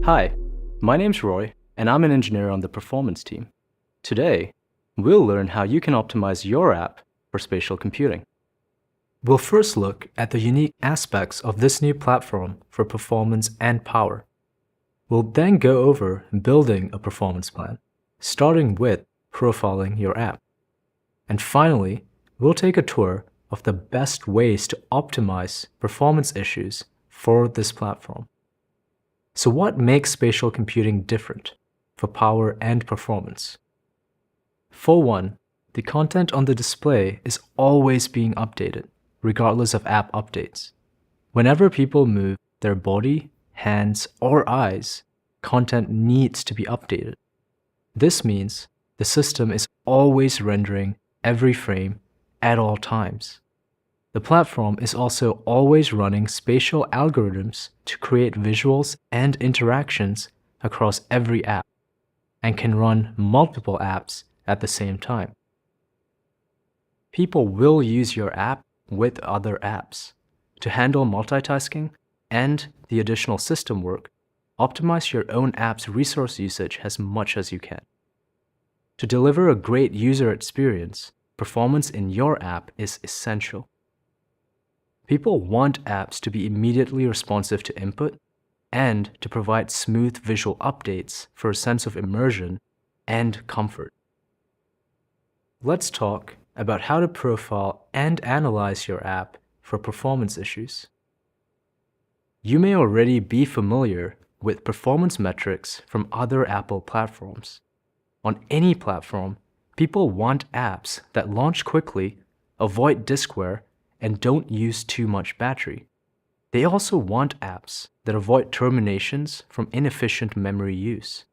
Hi, my name's Roy, and I'm an engineer on the performance team. Today, we'll learn how you can optimize your app for spatial computing. We'll first look at the unique aspects of this new platform for performance and power. We'll then go over building a performance plan, starting with profiling your app. And finally, we'll take a tour of the best ways to optimize performance issues for this platform. So what makes spatial computing different for power and performance? For one, the content on the display is always being updated, regardless of app updates. Whenever people move their body, hands, or eyes, content needs to be updated. This means the system is always rendering every frame at all times. The platform is also always running spatial algorithms to create visuals and interactions across every app, and can run multiple apps at the same time. People will use your app with other apps. To handle multitasking and the additional system work, optimize your own app's resource usage as much as you can. To deliver a great user experience, performance in your app is essential. People want apps to be immediately responsive to input and to provide smooth visual updates for a sense of immersion and comfort. Let's talk about how to profile and analyze your app for performance issues. You may already be familiar with performance metrics from other Apple platforms. On any platform, people want apps that launch quickly, avoid disk wear, and don't use too much battery. They also want apps that avoid terminations from inefficient memory use.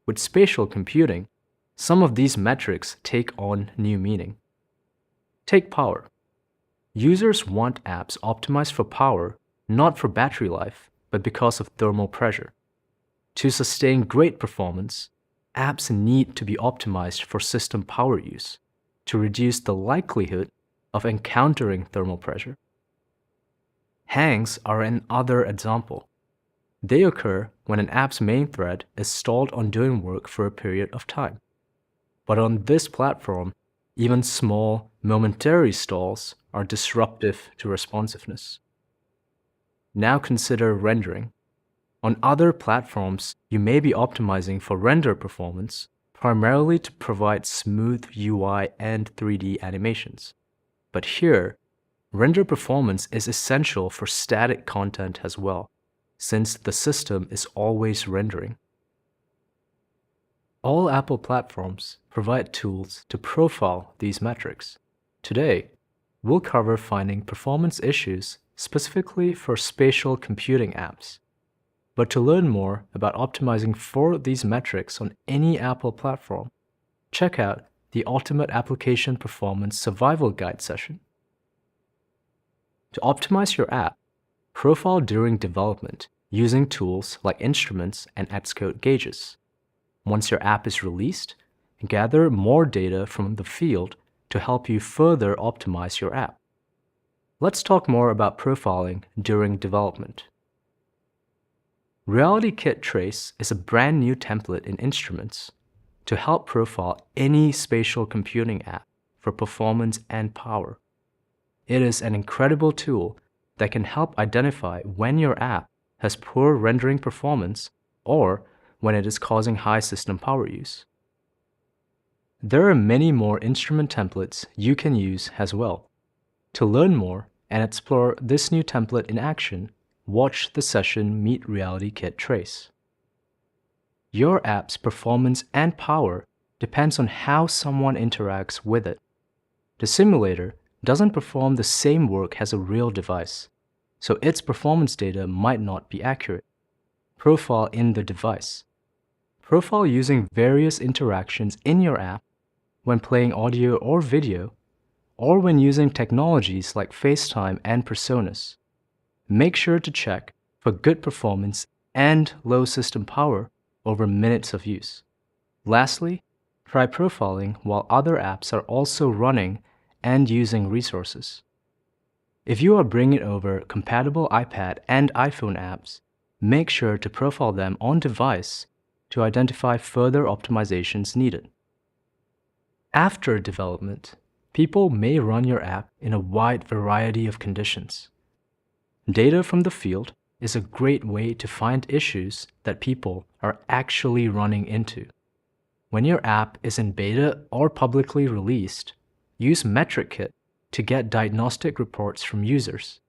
With spatial computing, some of these metrics take on new meaning. Take power. Users want apps optimized for power, not for battery life, but because of thermal pressure. To sustain great performance, apps need to be optimized for system power use to reduce the likelihood of encountering thermal pressure. Hangs are another example. They occur when an app's main thread is stalled on doing work for a period of time. But on this platform, even small, momentary stalls are disruptive to responsiveness. Now consider rendering. On other platforms, you may be optimizing for render performance, primarily to provide smooth UI and 3D animations. But here, render performance is essential for static content as well, since the system is always rendering. All Apple platforms provide tools to profile these metrics. Today, we'll cover finding performance issues specifically for spatial computing apps. But to learn more about optimizing for these metrics on any Apple platform, check out the Ultimate Application Performance Survival Guide session. To optimize your app, profile during development using tools like instruments and Xcode gauges. Once your app is released, gather more data from the field to help you further optimize your app. Let's talk more about profiling during development. RealityKit Trace is a brand new template in Instruments to help profile any spatial computing app for performance and power. It is an incredible tool that can help identify when your app has poor rendering performance or when it is causing high system power use. There are many more instrument templates you can use as well. To learn more and explore this new template in action, watch the session Meet RealityKit Trace. Your app's performance and power depends on how someone interacts with it. The simulator doesn't perform the same work as a real device, so its performance data might not be accurate. Profile in the device. Profile using various interactions in your app when playing audio or video, or when using technologies like FaceTime and Personas. Make sure to check for good performance and low system power over minutes of use. Lastly, try profiling while other apps are also running and using resources. If you are bringing over compatible iPad and iPhone apps, make sure to profile them on device to identify further optimizations needed. After development, people may run your app in a wide variety of conditions. Data from the field is a great way to find issues that people are actually running into. When your app is in beta or publicly released, use MetricKit to get diagnostic reports from users.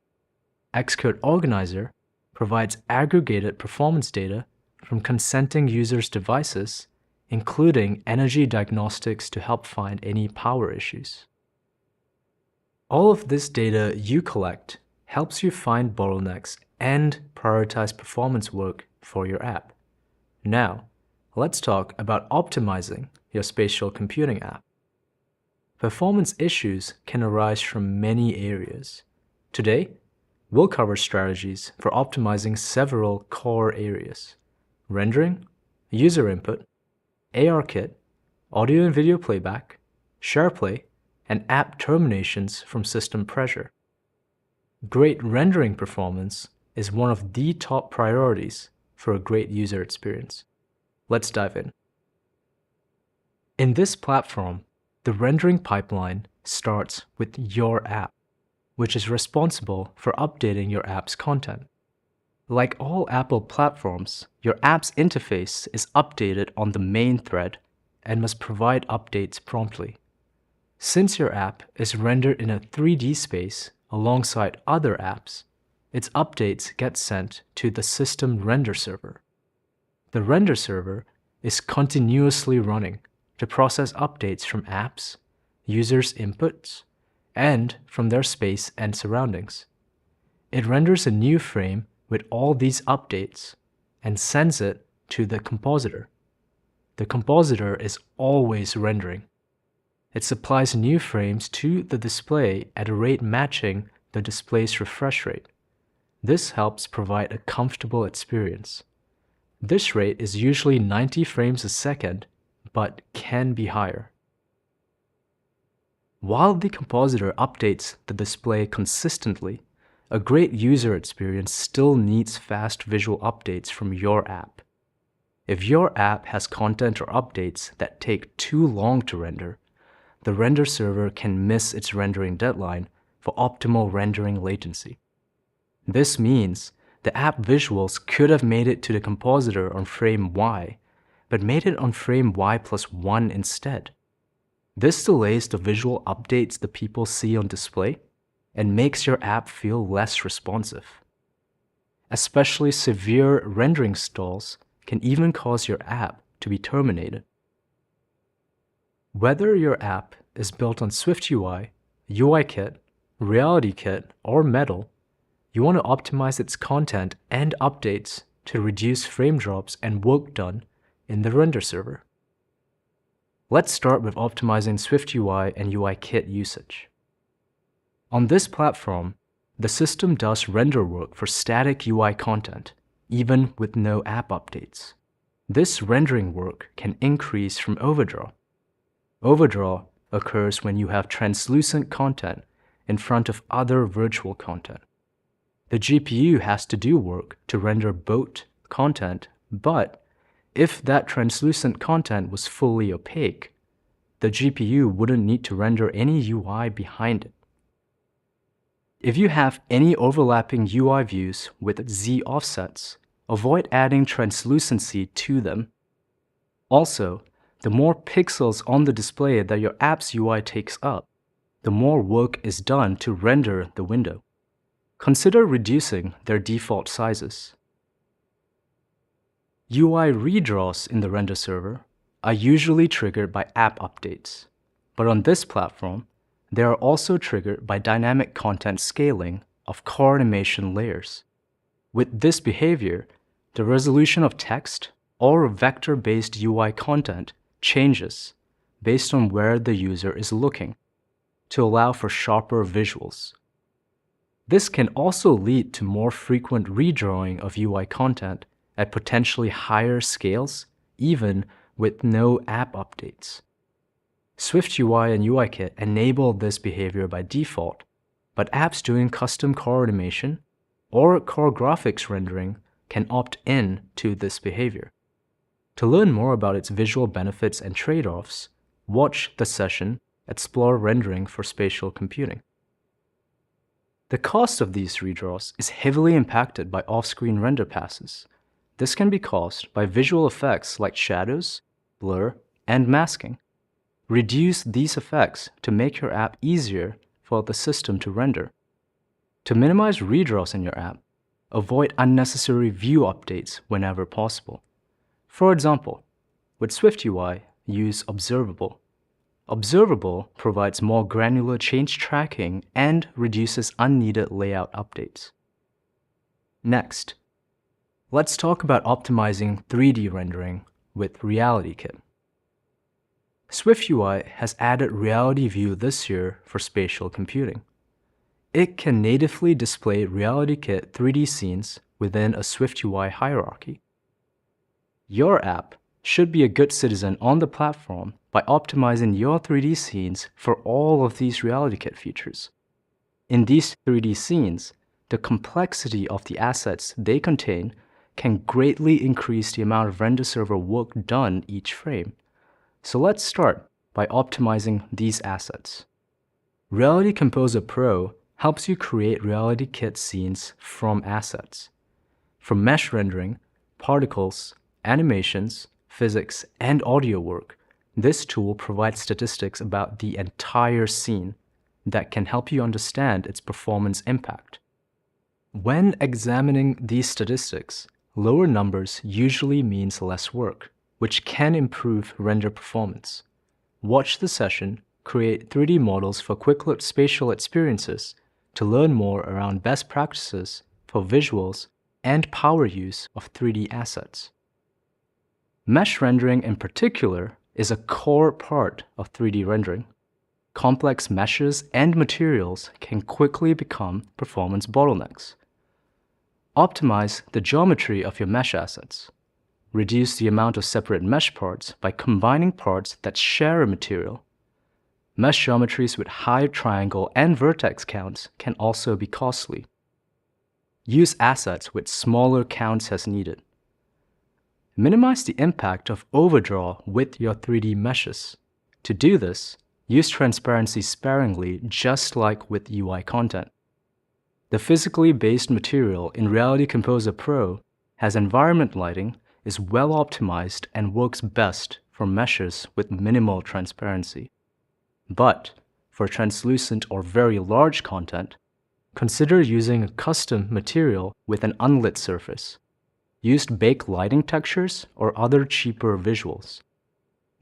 Xcode Organizer provides aggregated performance data from consenting users' devices, including energy diagnostics to help find any power issues. All of this data you collect helps you find bottlenecks and prioritize performance work for your app. Now, let's talk about optimizing your spatial computing app. Performance issues can arise from many areas. Today, we'll cover strategies for optimizing several core areas: rendering, user input, ARKit, audio and video playback, SharePlay, and app terminations from system pressure. Great rendering performance is one of the top priorities for a great user experience. Let's dive in. In this platform, the rendering pipeline starts with your app, which is responsible for updating your app's content. Like all Apple platforms, your app's interface is updated on the main thread and must provide updates promptly. Since your app is rendered in a 3D space alongside other apps, its updates get sent to the system render server. The render server is continuously running to process updates from apps, users' inputs, and from their space and surroundings. It renders a new frame with all these updates and sends it to the compositor. The compositor is always rendering. It supplies new frames to the display at a rate matching the display's refresh rate. This helps provide a comfortable experience. This rate is usually 90 frames a second, but can be higher. While the compositor updates the display consistently, a great user experience still needs fast visual updates from your app. If your app has content or updates that take too long to render, the render server can miss its rendering deadline for optimal rendering latency. This means the app visuals could have made it to the compositor on frame Y, but made it on frame Y+1 instead. This delays the visual updates the people see on display and makes your app feel less responsive. Especially severe rendering stalls can even cause your app to be terminated. Whether your app is built on SwiftUI, UIKit, RealityKit, or Metal, you want to optimize its content and updates to reduce frame drops and work done in the render server. Let's start with optimizing SwiftUI and UIKit usage. On this platform, the system does render work for static UI content, even with no app updates. This rendering work can increase from overdraw. Overdraw occurs when you have translucent content in front of other virtual content. The GPU has to do work to render both content, but if that translucent content was fully opaque, the GPU wouldn't need to render any UI behind it. If you have any overlapping UI views with Z offsets, avoid adding translucency to them. Also, the more pixels on the display that your app's UI takes up, the more work is done to render the window. Consider reducing their default sizes. UI redraws in the render server are usually triggered by app updates, but on this platform, they are also triggered by dynamic content scaling of core animation layers. With this behavior, the resolution of text or vector-based UI content changes based on where the user is looking to allow for sharper visuals. This can also lead to more frequent redrawing of UI content at potentially higher scales, even with no app updates. SwiftUI and UIKit enable this behavior by default, but apps doing custom core animation or core graphics rendering can opt in to this behavior. To learn more about its visual benefits and trade-offs, watch the session Explore Rendering for Spatial Computing. The cost of these redraws is heavily impacted by off-screen render passes. This can be caused by visual effects like shadows, blur, and masking. Reduce these effects to make your app easier for the system to render. To minimize redraws in your app, avoid unnecessary view updates whenever possible. For example, with SwiftUI, use Observable. Observable provides more granular change tracking and reduces unneeded layout updates. Next, let's talk about optimizing 3D rendering with RealityKit. SwiftUI has added Reality View this year for spatial computing. It can natively display RealityKit 3D scenes within a SwiftUI hierarchy. Your app should be a good citizen on the platform by optimizing your 3D scenes for all of these RealityKit features. In these 3D scenes, the complexity of the assets they contain can greatly increase the amount of render server work done each frame. So let's start by optimizing these assets. Reality Composer Pro helps you create RealityKit scenes from assets. From mesh rendering, particles, animations, physics, and audio work, this tool provides statistics about the entire scene that can help you understand its performance impact. When examining these statistics, lower numbers usually means less work, which can improve render performance. Watch the session, Create 3D Models for Quicklit Spatial Experiences to learn more around best practices for visuals and power use of 3D assets. Mesh rendering in particular is a core part of 3D rendering. Complex meshes and materials can quickly become performance bottlenecks. Optimize the geometry of your mesh assets. Reduce the amount of separate mesh parts by combining parts that share a material. Mesh geometries with high triangle and vertex counts can also be costly. Use assets with smaller counts as needed. Minimize the impact of overdraw with your 3D meshes. To do this, use transparency sparingly, just like with UI content. The physically based material in Reality Composer Pro has environment lighting, is well optimized, and works best for meshes with minimal transparency. But for translucent or very large content, consider using a custom material with an unlit surface. Use baked lighting textures or other cheaper visuals.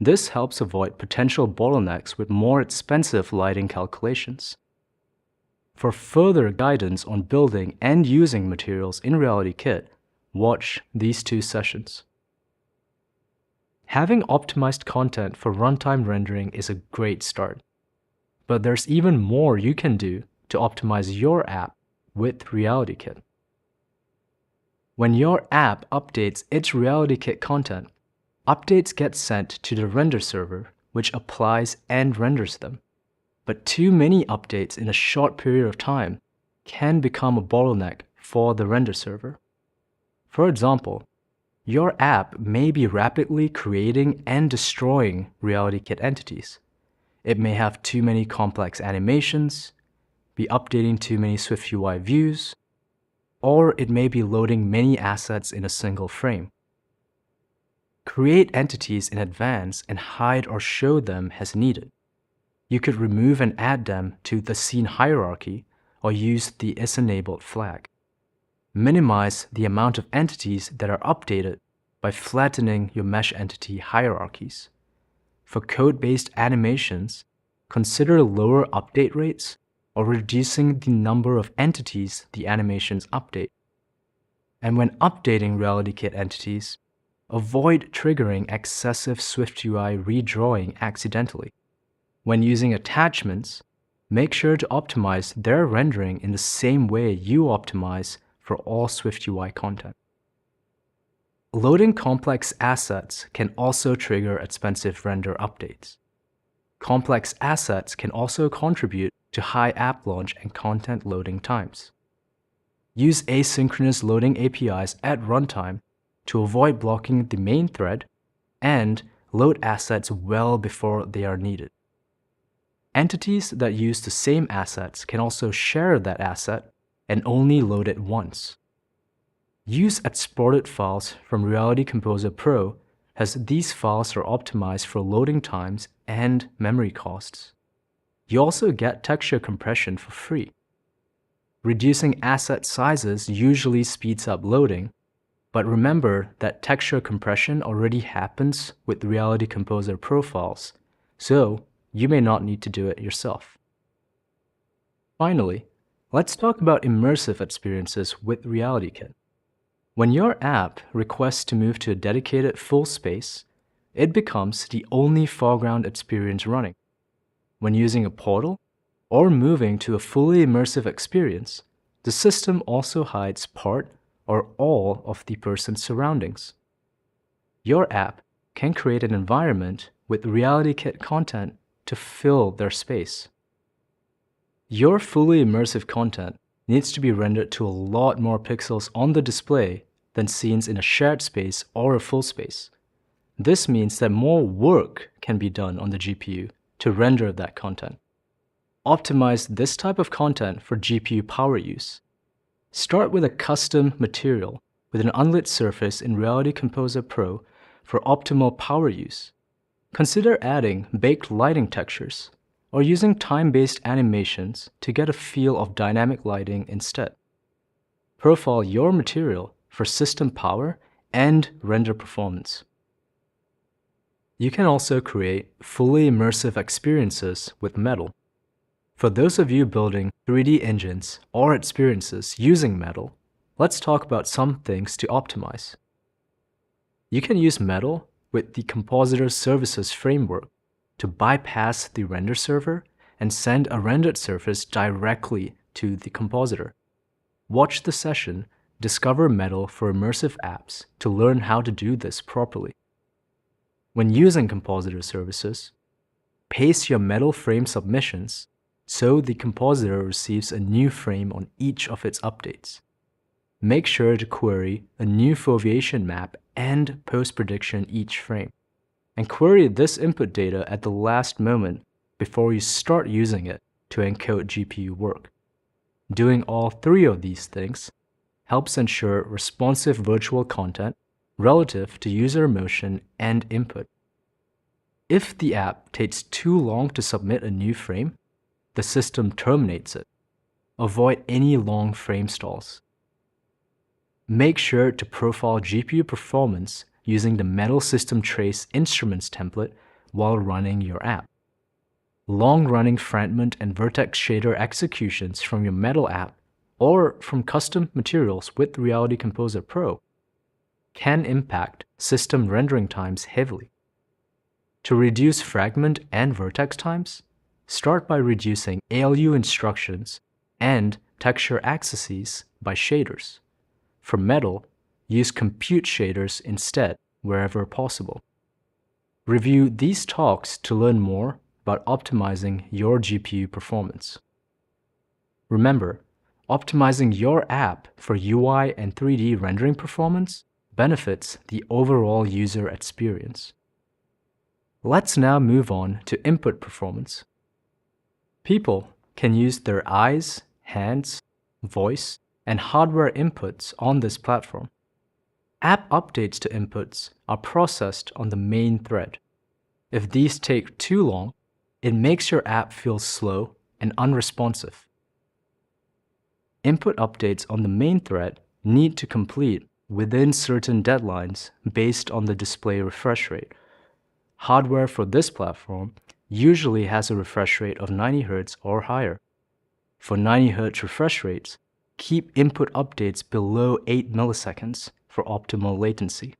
This helps avoid potential bottlenecks with more expensive lighting calculations. For further guidance on building and using materials in RealityKit, watch these two sessions. Having optimized content for runtime rendering is a great start. But there's even more you can do to optimize your app with RealityKit. When your app updates its RealityKit content, updates get sent to the render server, which applies and renders them. But too many updates in a short period of time can become a bottleneck for the render server. For example, your app may be rapidly creating and destroying RealityKit entities. It may have too many complex animations, be updating too many SwiftUI views, or it may be loading many assets in a single frame. Create entities in advance and hide or show them as needed. You could remove and add them to the scene hierarchy or use the isEnabled flag. Minimize the amount of entities that are updated by flattening your mesh entity hierarchies. For code-based animations, consider lower update rates or reducing the number of entities the animations update. And when updating RealityKit entities, avoid triggering excessive SwiftUI redrawing accidentally. When using attachments, make sure to optimize their rendering in the same way you optimize for all SwiftUI content. Loading complex assets can also trigger expensive render updates. Complex assets can also contribute to high app launch and content loading times. Use asynchronous loading APIs at runtime to avoid blocking the main thread and load assets well before they are needed. Entities that use the same assets can also share that asset and only load it once. Use exported files from Reality Composer Pro, as these files are optimized for loading times and memory costs. You also get texture compression for free. Reducing asset sizes usually speeds up loading, but remember that texture compression already happens with Reality Composer Pro files, so you may not need to do it yourself. Finally, let's talk about immersive experiences with RealityKit. When your app requests to move to a dedicated full space, it becomes the only foreground experience running. When using a portal or moving to a fully immersive experience, the system also hides part or all of the person's surroundings. Your app can create an environment with RealityKit content to fill their space. Your fully immersive content needs to be rendered to a lot more pixels on the display than scenes in a shared space or a full space. This means that more work can be done on the GPU to render that content. Optimize this type of content for GPU power use. Start with a custom material with an unlit surface in Reality Composer Pro for optimal power use. Consider adding baked lighting textures or using time-based animations to get a feel of dynamic lighting instead. Profile your material for system power and render performance. You can also create fully immersive experiences with Metal. For those of you building 3D engines or experiences using Metal, let's talk about some things to optimize. You can use Metal with the Compositor Services framework to bypass the render server and send a rendered surface directly to the compositor. Watch the session, Discover Metal for Immersive Apps, to learn how to do this properly. When using Compositor Services, paste your Metal frame submissions so the compositor receives a new frame on each of its updates. Make sure to query a new foveation map and post-prediction each frame, and query this input data at the last moment before you start using it to encode GPU work. Doing all three of these things helps ensure responsive virtual content relative to user emotion and input. If the app takes too long to submit a new frame, the system terminates it. Avoid any long frame stalls. Make sure to profile GPU performance using the Metal System Trace Instruments template while running your app. Long-running fragment and vertex shader executions from your Metal app or from custom materials with Reality Composer Pro can impact system rendering times heavily. To reduce fragment and vertex times, start by reducing ALU instructions and texture accesses by shaders. For Metal, use compute shaders instead wherever possible. Review these talks to learn more about optimizing your GPU performance. Remember, optimizing your app for UI and 3D rendering performance benefits the overall user experience. Let's now move on to input performance. People can use their eyes, hands, voice, and hardware inputs on this platform. App updates to inputs are processed on the main thread. If these take too long, it makes your app feel slow and unresponsive. Input updates on the main thread need to complete within certain deadlines based on the display refresh rate. Hardware for this platform usually has a refresh rate of 90 Hz or higher. For 90 Hz refresh rates, keep input updates below 8 milliseconds for optimal latency.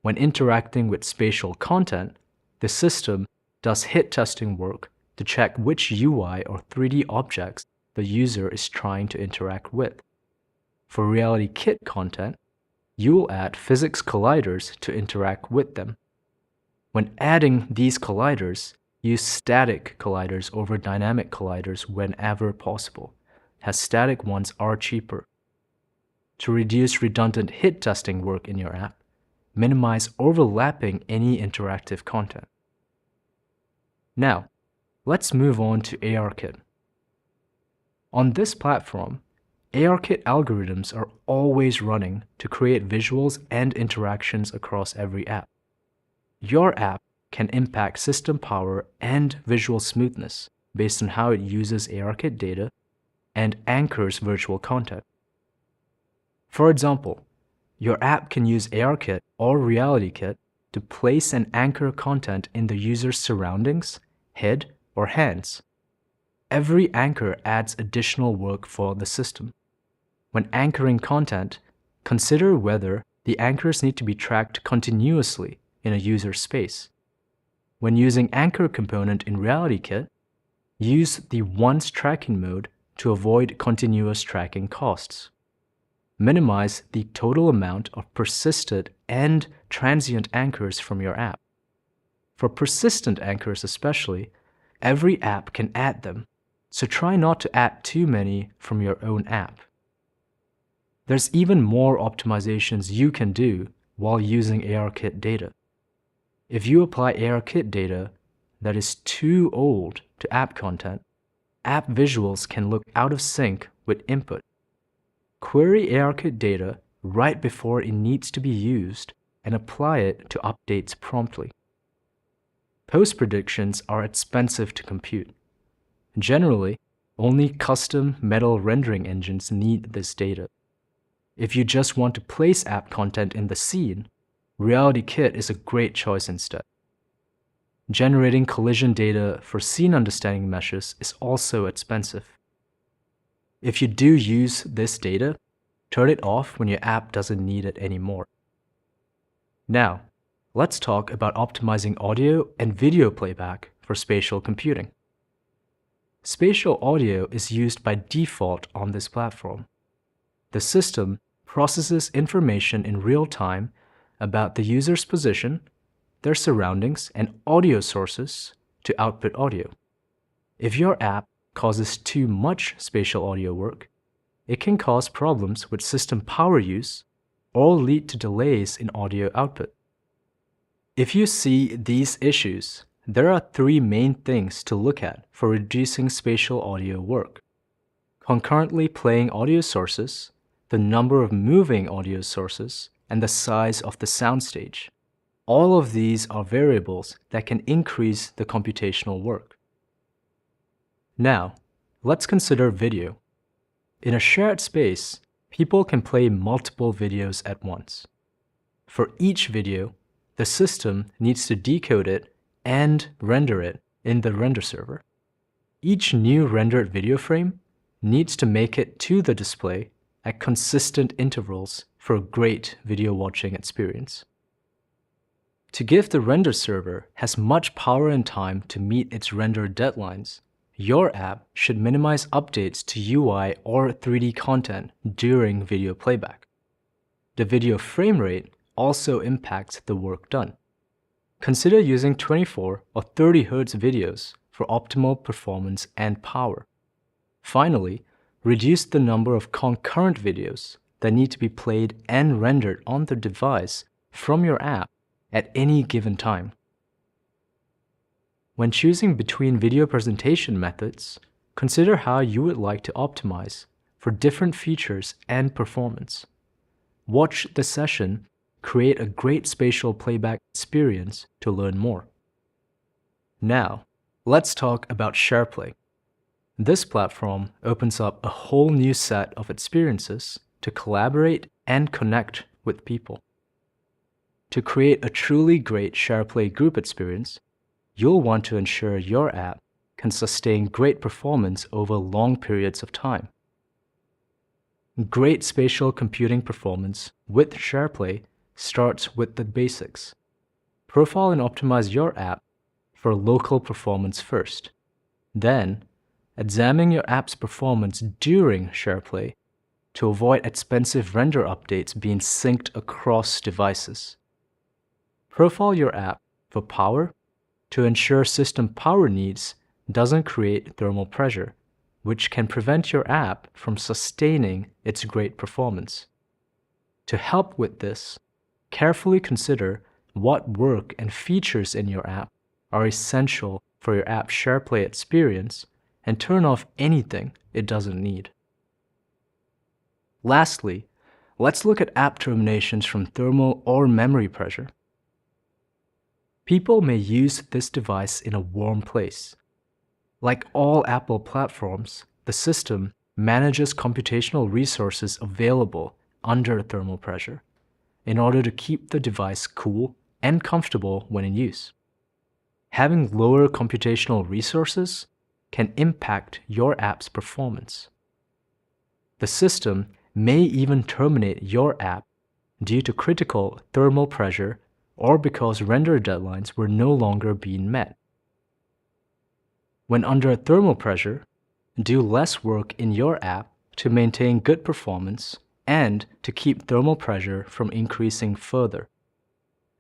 When interacting with spatial content, the system does hit testing work to check which UI or 3D objects the user is trying to interact with. For RealityKit content, you will add physics colliders to interact with them. When adding these colliders, use static colliders over dynamic colliders whenever possible, as static ones are cheaper to reduce redundant hit testing work in your app, minimize overlapping any interactive content. Now, let's move on to ARKit. On this platform, ARKit algorithms are always running to create visuals and interactions across every app. Your app can impact system power and visual smoothness based on how it uses ARKit data and anchors virtual content. For example, your app can use ARKit or RealityKit to place and anchor content in the user's surroundings, head, or hands. Every anchor adds additional work for the system. When anchoring content, consider whether the anchors need to be tracked continuously in a user space. When using anchor component in RealityKit, use the once tracking mode to avoid continuous tracking costs. Minimize the total amount of persistent and transient anchors from your app. For persistent anchors especially, every app can add them, so try not to add too many from your own app. There's even more optimizations you can do while using ARKit data. If you apply ARKit data that is too old to app content, app visuals can look out of sync with input. Query ARKit data right before it needs to be used and apply it to updates promptly. Post-predictions are expensive to compute. Generally, only custom metal rendering engines need this data. If you just want to place app content in the scene, RealityKit is a great choice instead. Generating collision data for scene understanding meshes is also expensive. If you do use this data, turn it off when your app doesn't need it anymore. Now, let's talk about optimizing audio and video playback for spatial computing. Spatial audio is used by default on this platform. The system processes information in real time about the user's position, their surroundings, and audio sources to output audio. If your app causes too much spatial audio work, it can cause problems with system power use or lead to delays in audio output. If you see these issues, there are three main things to look at for reducing spatial audio work: concurrently playing audio sources, the number of moving audio sources, and the size of the soundstage. All of these are variables that can increase the computational work. Now, let's consider video. In a shared space, people can play multiple videos at once. For each video, the system needs to decode it and render it in the render server. Each new rendered video frame needs to make it to the display at consistent intervals for a great video watching experience. To give the render server as much power and time to meet its render deadlines, your app should minimize updates to UI or 3D content during video playback. The video frame rate also impacts the work done. Consider using 24 or 30 Hz videos for optimal performance and power. Finally, reduce the number of concurrent videos that need to be played and rendered on the device from your app at any given time. When choosing between video presentation methods, consider how you would like to optimize for different features and performance. Watch the session, create a great spatial playback experience to learn more. Now, let's talk about SharePlay. This platform opens up a whole new set of experiences to collaborate and connect with people. To create a truly great SharePlay group experience, you'll want to ensure your app can sustain great performance over long periods of time. Great spatial computing performance with SharePlay starts with the basics. Profile and optimize your app for local performance first. Then, examine your app's performance during SharePlay to avoid expensive render updates being synced across devices. Profile your app for power to ensure system power needs doesn't create thermal pressure, which can prevent your app from sustaining its great performance. To help with this, carefully consider what work and features in your app are essential for your app's SharePlay experience and turn off anything it doesn't need. Lastly, let's look at app terminations from thermal or memory pressure. People may use this device in a warm place. Like all Apple platforms, the system manages computational resources available under thermal pressure in order to keep the device cool and comfortable when in use. Having lower computational resources can impact your app's performance. The system may even terminate your app due to critical thermal pressure or because render deadlines were no longer being met. When under thermal pressure, do less work in your app to maintain good performance and to keep thermal pressure from increasing further.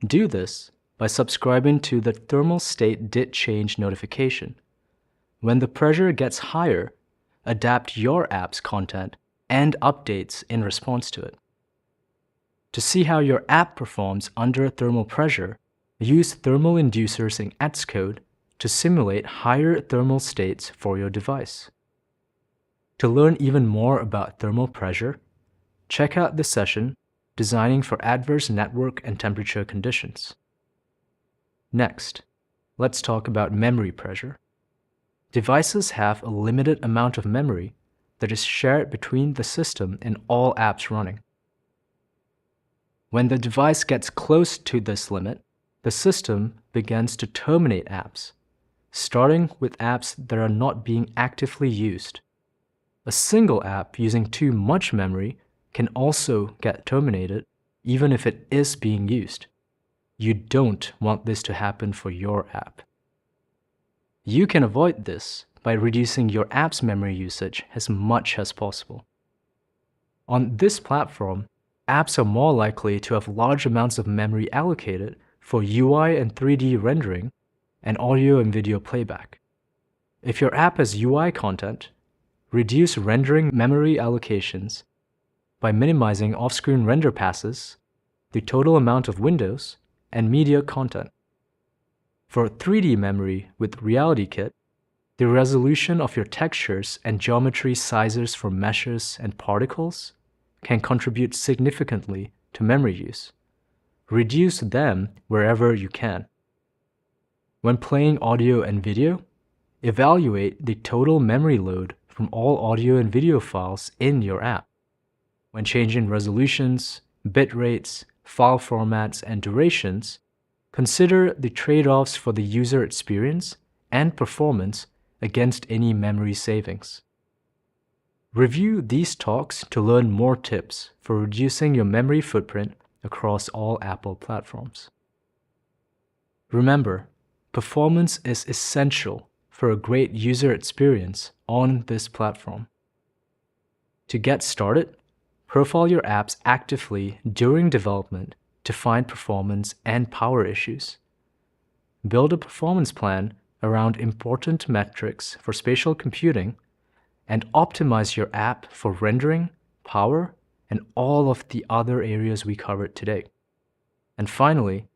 Do this by subscribing to the thermal state did change notification. When the pressure gets higher, adapt your app's content and updates in response to it. To see how your app performs under thermal pressure, use thermal inducers in Xcode to simulate higher thermal states for your device. To learn even more about thermal pressure, check out the session Designing for Adverse Network and Temperature Conditions. Next, let's talk about memory pressure. Devices have a limited amount of memory that is shared between the system and all apps running. When the device gets close to this limit, the system begins to terminate apps, starting with apps that are not being actively used. A single app using too much memory can also get terminated even if it is being used. You don't want this to happen for your app. You can avoid this by reducing your app's memory usage as much as possible. On this platform, apps are more likely to have large amounts of memory allocated for UI and 3D rendering and audio and video playback. If your app has UI content, reduce rendering memory allocations by minimizing off-screen render passes, the total amount of windows, and media content. For 3D memory with RealityKit, the resolution of your textures and geometry sizes for meshes and particles can contribute significantly to memory use. Reduce them wherever you can. When playing audio and video, evaluate the total memory load from all audio and video files in your app. When changing resolutions, bit rates, file formats, and durations, consider the trade-offs for the user experience and performance against any memory savings. Review these talks to learn more tips for reducing your memory footprint across all Apple platforms. Remember, performance is essential for a great user experience on this platform. To get started, profile your apps actively during development to find performance and power issues. Build a performance plan around important metrics for spatial computing and optimize your app for rendering, power, and all of the other areas we covered today. And finally,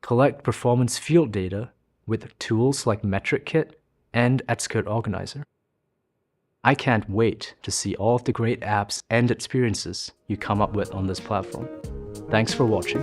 collect performance field data with tools like MetricKit and Xcode Organizer. I can't wait to see all of the great apps and experiences you come up with on this platform. Thanks for watching.